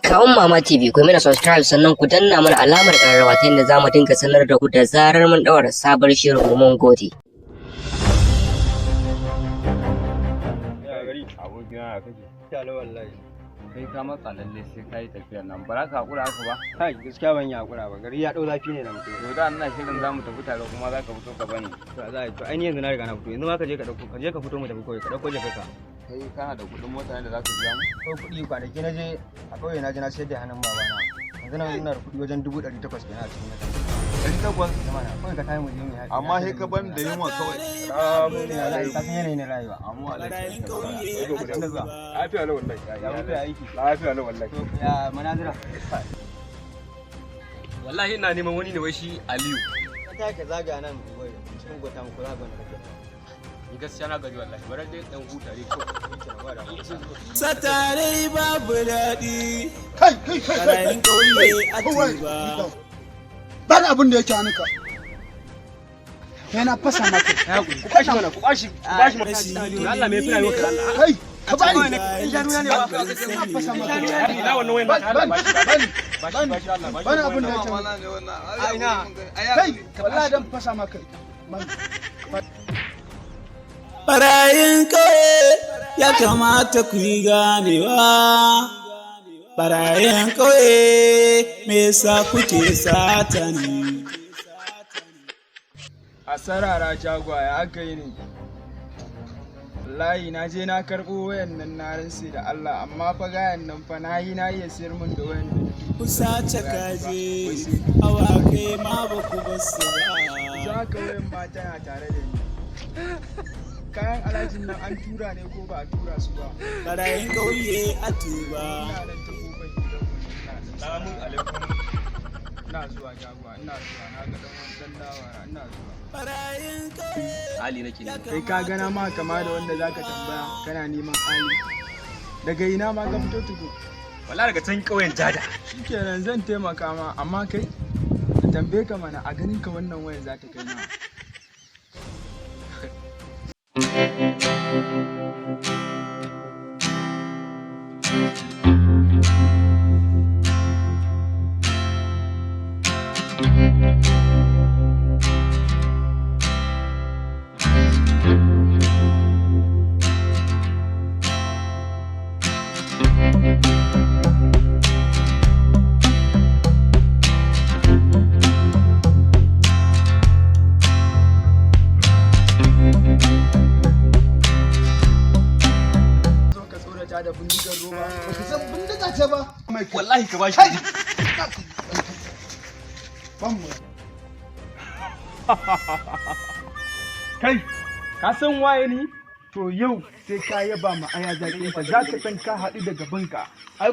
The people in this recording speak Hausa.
Kawun Mama TV ku mana subscribe sannan ku danna mana alamar ƙararrawa ta yadda za mu dinga sanar da ku da zarar mun ɗaura sabon shirin mu mun gode. Abokina kake? Kyalo wallahi. Kai ka matsa lalle sai kai tafiya nan ba za ka hakura haka ba? Kai gaskiya ban yi hakura ba gari ya dau zafi ne na mutum. To da ina shirin zamu tafi tare kuma za ka fito ka bani. To za a yi to ai yanzu na riga na fito yanzu ma ka je ka fito mu tafi kawai ka dauko jakarka. Kai kana da kuɗin mota ne da za ka biya mu? Ko kuɗi kwanaki na je a kauye na je na sayar da hannun babana. Yanzu na ina da kuɗi wajen 800 kenan a cikin mota. 800 zama na kawai ka tayi mu je mu haɗi. Amma sai ka ban da yunwa kawai. Ka san yanayi na rayuwa. Amma alaikum salam. Lafiya lau wallahi. Ya wuce aiki. Lafiya lau wallahi. Ya manazira. Wallahi ina neman wani ne wai shi Aliyu. Ka ka zaga nan cikin gota mu kula ga wannan. Ni gaskiya na gari wallahi bare dai dan huta ne ko. Satare babu daɗi. Kai barayin kauye atiba. Ban abin da yake hanuka. Yana fasa maka. Ku bashi mana ku bashi maka. Allah me fira yau Allah. Kai ka bani. In jaruna ne ba. Fasa maka. Ina wannan wayan ba ta Allah bashi Allah. Ban abin da yake. A ina. Kai wallahi dan fasa maka. Barayin kauye ya kamata ku yi ganewa. Barayin kauye me yasa kuke sata ni? A sarara jagwaya aka yi ne. Wallahi na je na karɓo wayan nan na rinse da Allah amma fa gayan nan fa na iya sayar min da wayan nan. Ku sace kaje awakai ma ba ku basu ba. Za ka wayan ma tana tare da ni. Kayan alhajin nan an tura ne ko ba a tura su ba. Barayin kauye atiba. Ina nan ta kofar gidanmu. Salamun alaikum. Ina zuwa jagwa ina zuwa na ga dan dawa ina zuwa. Barayin kauye. Ali nake ne. Kai ka gana ma kama da wanda zaka tambaya kana neman Ali. Daga ina ma ka fito tuku? Wallahi daga can kauyen Jada. Shikenan zan taimaka ma amma kai ka tambaye ka mana a ganin ka wannan wayan za ta kai na. Da bindigar roba Baka san bindiga ce ba. wallahi ka bashi kai ka san waye ni to yau sai ka yaba ma aya zakin ta za ka san ka haɗu da gabanka ai